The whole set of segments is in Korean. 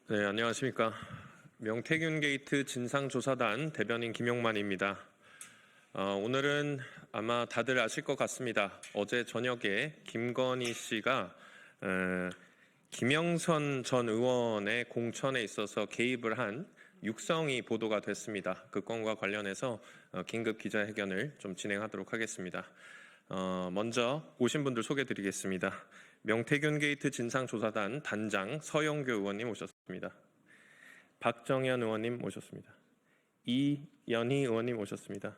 네, 안녕하십니까. 명태균 게이트 진상조사단 대변인 김용만입니다. 오늘은 아마 다들 아실 것 같습니다. 어제 저녁에 김건희 씨가 김영선 전 의원의 공천에 있어서 개입을 한 육성이 보도가 됐습니다. 그 건과 관련해서 긴급 기자회견을 좀 진행하도록 하겠습니다. 먼저 오신 분들 소개드리겠습니다. 명태균 게이트 진상조사단 단장 서영교 의원님 오셨습니다. 박정현 의원님 오셨습니다. 이연희 의원님 오셨습니다.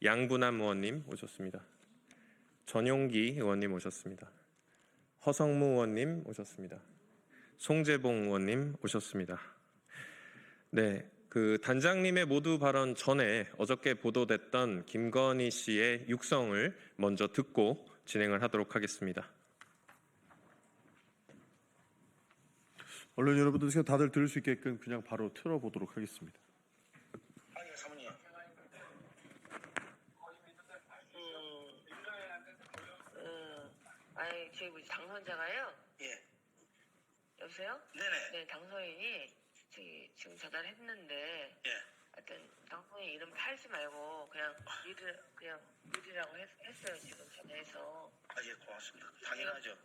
양분남 의원님 오셨습니다. 전용기 의원님 오셨습니다. 허성무 의원님 오셨습니다. 송재봉 의원님 오셨습니다. 네, 그 단장님의 모두 발언 전에 어저께 보도됐던 김건희 씨의 육성을 먼저 듣고 진행을 하도록 하겠습니다. 언론 여러분들 다들 들을 수 있게끔 그냥 바로 틀어보도록 하겠습니다. 아니, 사모님. 아니, 저희 뭐지 당선자가요? 예. 여보세요? 네네. 네, 당선인이 저기 지금 전화했는데 예. 하여튼 당선인 이름 팔지 말고 그냥 미리라고 했어요, 지금 전화해서. 아, 예, 고맙습니다. 당연하죠.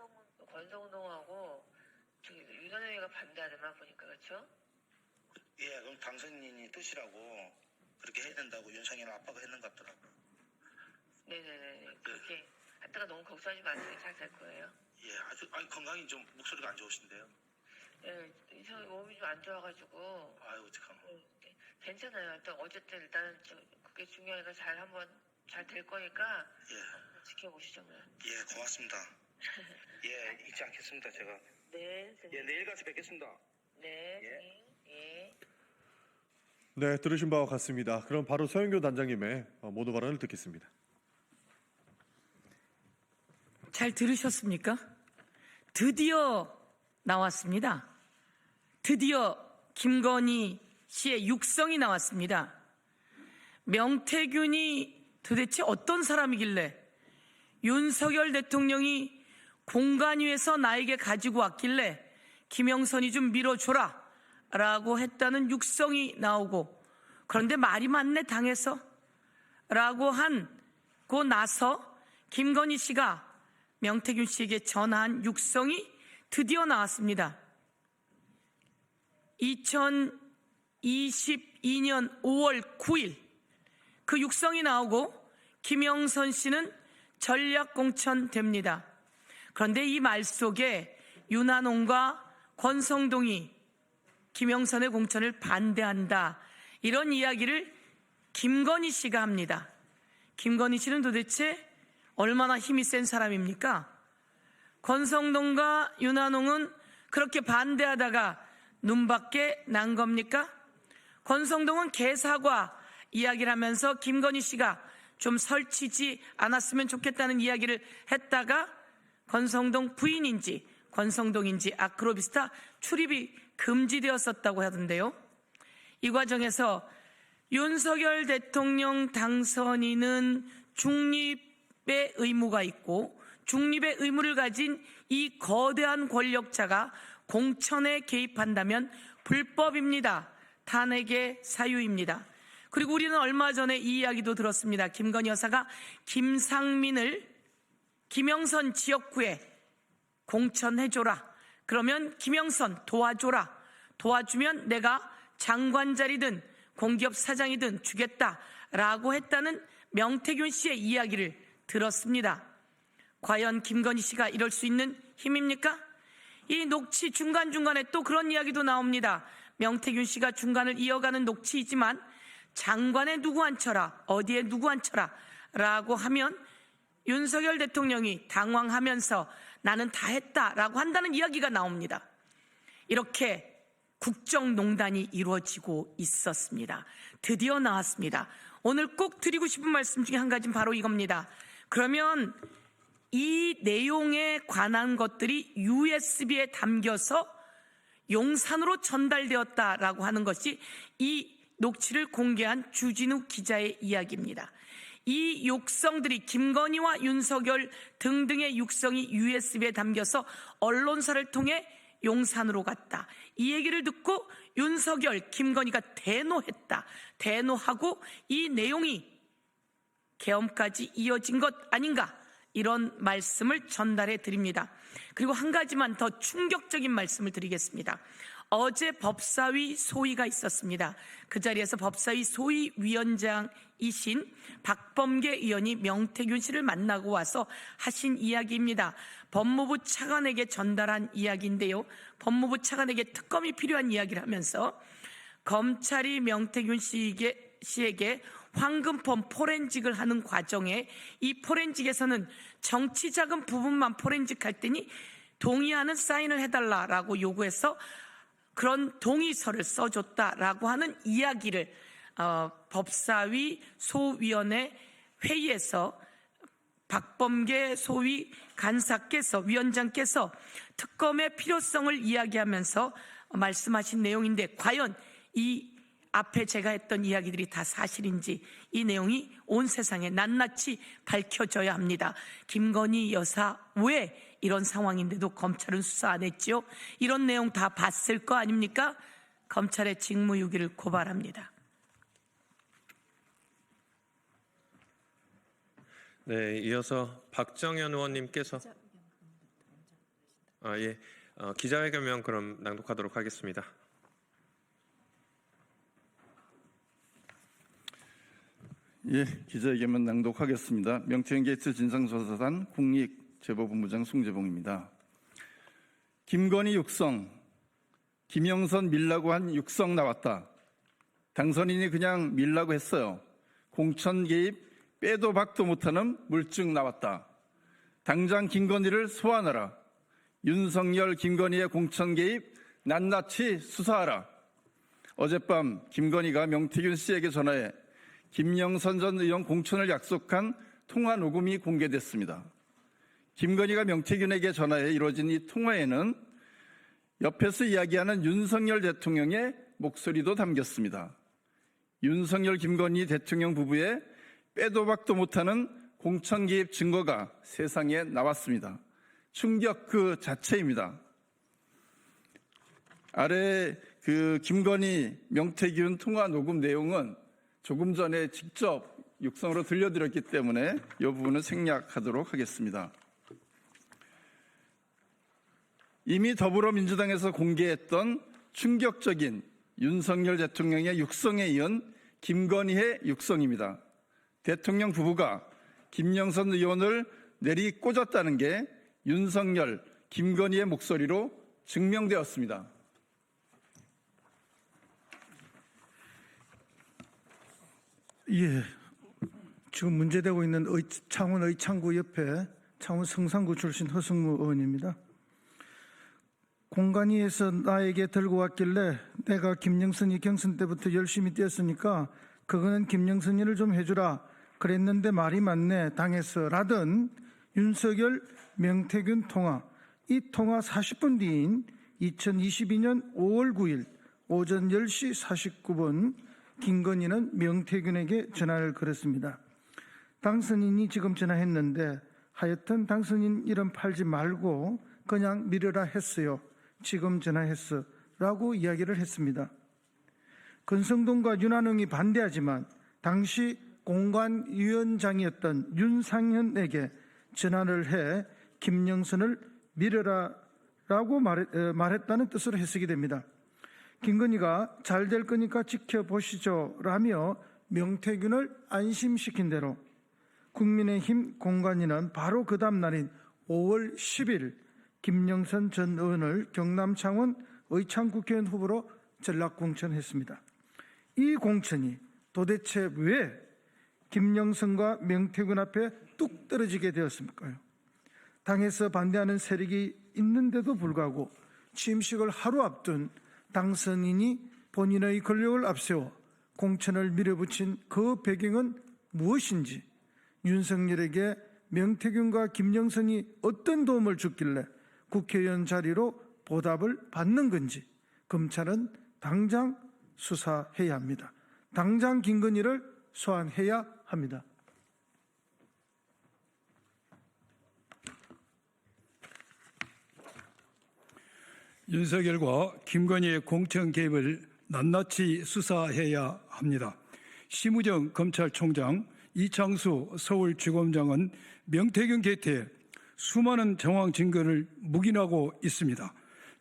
권성동하고 저기 유선회가 반대하더만 보니까. 그렇죠? 예, 그럼 당선인이 뜻이라고 그렇게 해야 된다고 윤석열 아빠가 했는 것 같더라고요. 네네네. 그렇게 하다가 너무 걱정하지 마세요. 잘 될 거예요. 예, 아주 건강이 좀 목소리가 안 좋으신데요. 네, 이상 몸이 좀 안 좋아가지고. 아유, 어떡하나. 네, 괜찮아요. 일단 어쨌든 일단은 그게 중요하니까 잘 될 거니까. 예. 지켜보시죠, 뭐. 예, 고맙습니다. 예, 잊지 않겠습니다, 제가. 네, 예, 내일 가서 뵙겠습니다. 네, 예. 예. 네, 들으신 바와 같습니다. 그럼 바로 서영교 단장님의 모두 발언을 듣겠습니다. 잘 들으셨습니까? 드디어 나왔습니다. 드디어 김건희 씨의 육성이 나왔습니다. 명태균이 도대체 어떤 사람이길래 윤석열 대통령이 공간위에서 나에게 가지고 왔길래 김영선이 좀 밀어줘라 라고 했다는 육성이 나오고, 그런데 말이 많네 당해서 라고 하고 나서 김건희 씨가 명태균 씨에게 전한 육성이 드디어 나왔습니다. 2022년 5월 9일 그 육성이 나오고 김영선 씨는 전략 공천됩니다. 그런데 이 말 속에 윤한홍과 권성동이 김영선의 공천을 반대한다, 이런 이야기를 김건희 씨가 합니다. 김건희 씨는 도대체 얼마나 힘이 센 사람입니까? 권성동과 윤한홍은 그렇게 반대하다가 눈밖에 난 겁니까? 권성동은 개사과 이야기를 하면서 김건희 씨가 좀 설치지 않았으면 좋겠다는 이야기를 했다가 권성동 부인인지 권성동인지 아크로비스타 출입이 금지되었었다고 하던데요. 이 과정에서 윤석열 대통령 당선인은 중립의 의무가 있고 중립의 의무를 가진 이 거대한 권력자가 공천에 개입한다면 불법입니다. 탄핵의 사유입니다. 그리고 우리는 얼마 전에 이 이야기도 들었습니다. 김건희 여사가 김상민을 김영선 지역구에 공천해줘라. 그러면 김영선 도와줘라. 도와주면 내가 장관 자리든 공기업 사장이든 주겠다라고 했다는 명태균 씨의 이야기를 들었습니다. 과연 김건희 씨가 이럴 수 있는 힘입니까? 이 녹취 중간중간에 또 그런 이야기도 나옵니다. 명태균 씨가 중간을 이어가는 녹취이지만 장관에 누구 앉혀라, 어디에 누구 앉혀라 라고 하면 윤석열 대통령이 당황하면서 나는 다 했다라고 한다는 이야기가 나옵니다. 이렇게 국정농단이 이루어지고 있었습니다. 드디어 나왔습니다. 오늘 꼭 드리고 싶은 말씀 중에 한 가지는 바로 이겁니다. 그러면 이 내용에 관한 것들이 USB에 담겨서 용산으로 전달되었다라고 하는 것이 이 녹취를 공개한 주진우 기자의 이야기입니다. 이 육성들이 김건희와 윤석열 등등의 육성이 USB에 담겨서 언론사를 통해 용산으로 갔다. 이 얘기를 듣고 윤석열, 김건희가 대노했다. 대노하고 이 내용이 계엄까지 이어진 것 아닌가, 이런 말씀을 전달해 드립니다. 그리고 한 가지만 더 충격적인 말씀을 드리겠습니다. 어제 법사위 소위가 있었습니다. 그 자리에서 법사위 소위위원장이신 박범계 의원이 명태균 씨를 만나고 와서 하신 이야기입니다. 법무부 차관에게 전달한 이야기인데요. 법무부 차관에게 특검이 필요한 이야기를 하면서 검찰이 명태균 씨에게 황금폰 포렌직을 하는 과정에 이 포렌직에서는 정치자금 부분만 포렌직할 때니 동의하는 사인을 해달라라고 요구해서 그런 동의서를 써줬다라고 하는 이야기를 법사위 소위원회 회의에서 박범계 소위 위원장께서 특검의 필요성을 이야기하면서 말씀하신 내용인데, 과연 이 앞에 제가 했던 이야기들이 다 사실인지 이 내용이 온 세상에 낱낱이 밝혀져야 합니다. 김건희 여사 왜 이런 상황인데도 검찰은 수사 안 했죠? 이런 내용 다 봤을 거 아닙니까? 검찰의 직무유기를 고발합니다. 네, 이어서 박정현 의원님께서 기자회견명 그럼 낭독하도록 하겠습니다. 예, 기자회견문 낭독하겠습니다. 명태균 게이츠 진상조사단 국립제보본부장 송재봉입니다. 김건희 육성, 김영선 밀라고 한 육성 나왔다. 당선인이 그냥 밀라고 했어요. 공천 개입 빼도 박도 못하는 물증 나왔다. 당장 김건희를 소환하라. 윤석열, 김건희의 공천 개입 낱낱이 수사하라. 어젯밤 김건희가 명태균 씨에게 전화해 김영선 전 의원 공천을 약속한 통화 녹음이 공개됐습니다. 김건희가 명태균에게 전화해 이루어진 이 통화에는 옆에서 이야기하는 윤석열 대통령의 목소리도 담겼습니다. 윤석열, 김건희 대통령 부부의 빼도 박도 못하는 공천 개입 증거가 세상에 나왔습니다. 충격 그 자체입니다. 아래 김건희, 명태균 통화 녹음 내용은 조금 전에 직접 육성으로 들려드렸기 때문에 이 부분은 생략하도록 하겠습니다. 이미 더불어민주당에서 공개했던 충격적인 윤석열 대통령의 육성에 이은 김건희의 육성입니다. 대통령 부부가 김영선 의원을 내리꽂았다는 게 윤석열, 김건희의 목소리로 증명되었습니다. 예, 지금 문제되고 있는 창원 의창구 옆에 창원 성산구 출신 허승무 의원입니다. 공간위에서 나에게 들고 왔길래 내가 김영선이 경선 때부터 열심히 뛰었으니까 그거는 김영선이를 좀 해주라 그랬는데 말이 많네 당에서 라던 윤석열, 명태균 통화, 이 통화 40분 뒤인 2022년 5월 9일 오전 10시 49분 김건희는 명태균에게 전화를 걸었습니다. 당선인이 지금 전화했는데 하여튼 당선인 이름 팔지 말고 그냥 미뤄라 했어요. 지금 전화했어 라고 이야기를 했습니다. 권성동과 윤한홍이 반대하지만 당시 공관위원장이었던 윤상현에게 전화를 해 김영선을 미뤄라라고 말했다는 뜻으로 해석이 됩니다. 김건희가 잘 될 거니까 지켜보시죠 라며 명태균을 안심시킨 대로 국민의힘 공관위는 바로 그 다음 날인 5월 10일 김영선 전 의원을 경남 창원 의창국회의원 후보로 전략공천했습니다. 이 공천이 도대체 왜 김영선과 명태균 앞에 뚝 떨어지게 되었습니까? 당에서 반대하는 세력이 있는데도 불구하고 취임식을 하루 앞둔 당선인이 본인의 권력을 앞세워 공천을 밀어붙인 그 배경은 무엇인지, 윤석열에게 명태균과 김영선이 어떤 도움을 줬길래 국회의원 자리로 보답을 받는 건지 검찰은 당장 수사해야 합니다. 당장 김건희를 소환해야 합니다. 윤석열과 김건희의 공천 개입을 낱낱이 수사해야 합니다. 심우정 검찰총장, 이창수 서울지검장은 명태균 게이트에 수많은 정황 증거를 묵인하고 있습니다.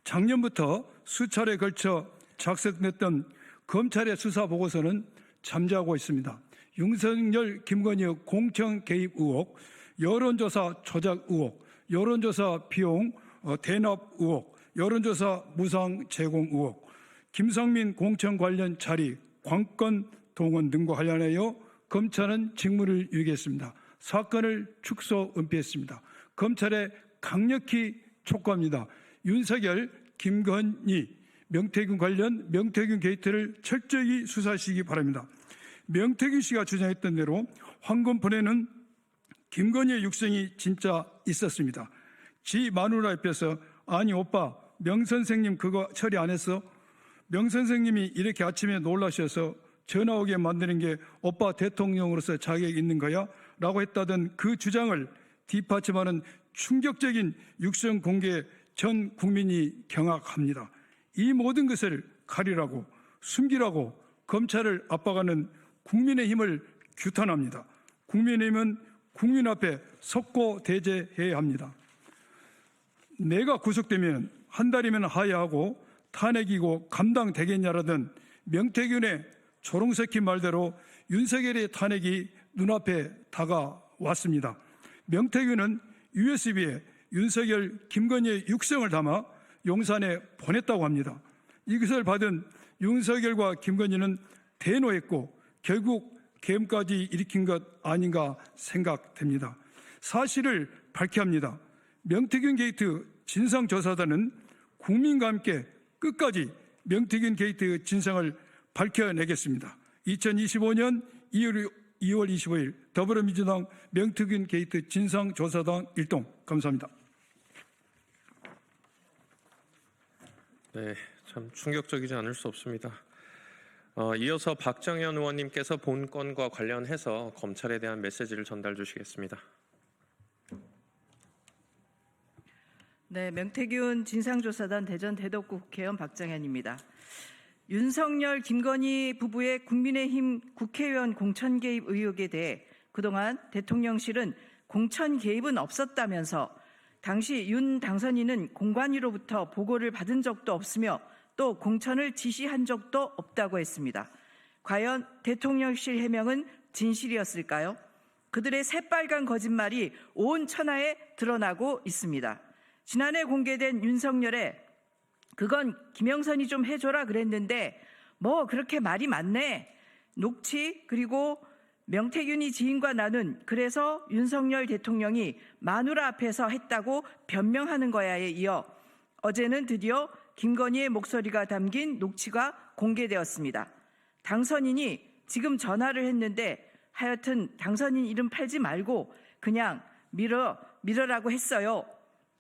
작년부터 수차례 걸쳐 작성됐던 검찰의 수사 보고서는 잠자고 있습니다. 윤석열, 김건희의 공천 개입 의혹, 여론조사 조작 의혹, 여론조사 비용 대납 의혹, 여론조사 무상 제공 의혹, 김성민 공천 관련 자리, 관건 동원 등과 관련하여 검찰은 직무를 유기했습니다. 사건을 축소 은폐했습니다. 검찰에 강력히 촉구합니다. 윤석열, 김건희, 명태균 관련 명태균 게이트를 철저히 수사하시기 바랍니다. 명태균 씨가 주장했던 대로 황금폰에는 김건희의 육성이 진짜 있었습니다. 지 마누라 옆에서 아니 오빠 명선생님 그거 처리 안 했어? 명선생님이 이렇게 아침에 놀라셔서 전화 오게 만드는 게 오빠 대통령으로서 자격이 있는 거야? 라고 했다던 그 주장을 뒷받침하는 충격적인 육성 공개 전 국민이 경악합니다. 이 모든 것을 가리라고 숨기라고 검찰을 압박하는 국민의힘을 규탄합니다. 국민의힘은 국민 앞에 석고 대제해야 합니다. 내가 구속되면 한 달이면 하야하고 탄핵이고 감당되겠냐라던 명태균의 조롱새끼 말대로 윤석열의 탄핵이 눈앞에 다가왔습니다. 명태균은 USB에 윤석열, 김건희의 육성을 담아 용산에 보냈다고 합니다. 이것을 받은 윤석열과 김건희는 대노했고 결국 계엄까지 일으킨 것 아닌가 생각됩니다. 사실을 밝혀야 합니다. 명태균 게이트 진상조사단은 국민과 함께 끝까지 명태균 게이트 진상을 밝혀내겠습니다. 2025년 2월 25일 더불어민주당 명태균 게이트 진상조사단 일동 감사합니다. 네, 참 충격적이지 않을 수 없습니다. 이어서 박정현 의원님께서 본 건과 관련해서 검찰에 대한 메시지를 전달 주시겠습니다. 네, 명태균 진상조사단 대전 대덕구 국회의원 박정현입니다. 윤석열, 김건희 부부의 국민의힘 국회의원 공천 개입 의혹에 대해 그동안 대통령실은 공천 개입은 없었다면서 당시 윤 당선인은 공관위로부터 보고를 받은 적도 없으며 또 공천을 지시한 적도 없다고 했습니다. 과연 대통령실 해명은 진실이었을까요? 그들의 새빨간 거짓말이 온 천하에 드러나고 있습니다. 지난해 공개된 윤석열의 그건 김영선이 좀 해줘라 그랬는데 뭐 그렇게 말이 많네. 녹취 그리고 명태균이 지인과 나눈 그래서 윤석열 대통령이 마누라 앞에서 했다고 변명하는 거야에 이어 어제는 드디어 김건희의 목소리가 담긴 녹취가 공개되었습니다. 당선인이 지금 전화를 했는데 하여튼 당선인 이름 팔지 말고 그냥 밀어라고 했어요.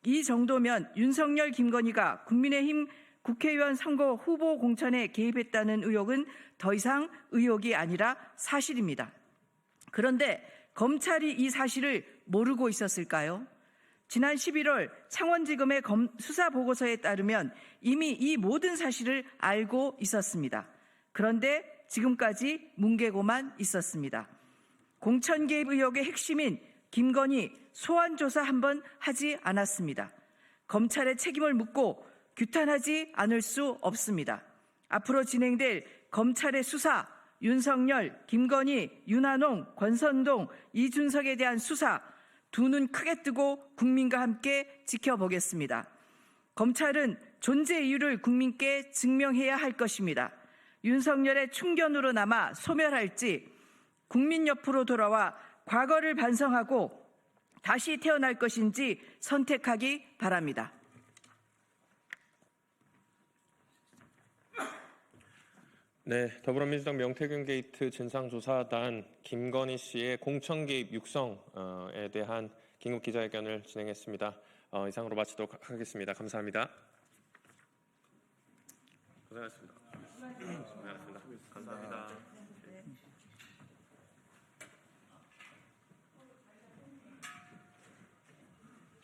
이 정도면 윤석열, 김건희가 국민의힘 국회의원 선거 후보 공천에 개입했다는 의혹은 더 이상 의혹이 아니라 사실입니다. 그런데 검찰이 이 사실을 모르고 있었을까요? 지난 11월 창원지검의 수사보고서에 따르면 이미 이 모든 사실을 알고 있었습니다. 그런데 지금까지 뭉개고만 있었습니다. 공천 개입 의혹의 핵심인 김건희 소환조사 한번 하지 않았습니다. 검찰의 책임을 묻고 규탄하지 않을 수 없습니다. 앞으로 진행될 검찰의 수사, 윤석열, 김건희, 윤한홍, 권선동, 이준석에 대한 수사 두 눈 크게 뜨고 국민과 함께 지켜보겠습니다. 검찰은 존재 이유를 국민께 증명해야 할 것입니다. 윤석열의 충견으로 남아 소멸할지 국민 옆으로 돌아와 과거를 반성하고 다시 태어날 것인지 선택하기 바랍니다. 네, 더불어민주당 명태균 게이트 진상조사단 김건희 씨의 공천 개입 육성에 대한 긴급 기자회견을 진행했습니다. 이상으로 마치도록 하겠습니다. 감사합니다. 고생하셨습니다. 고생하셨습니다. 감사합니다.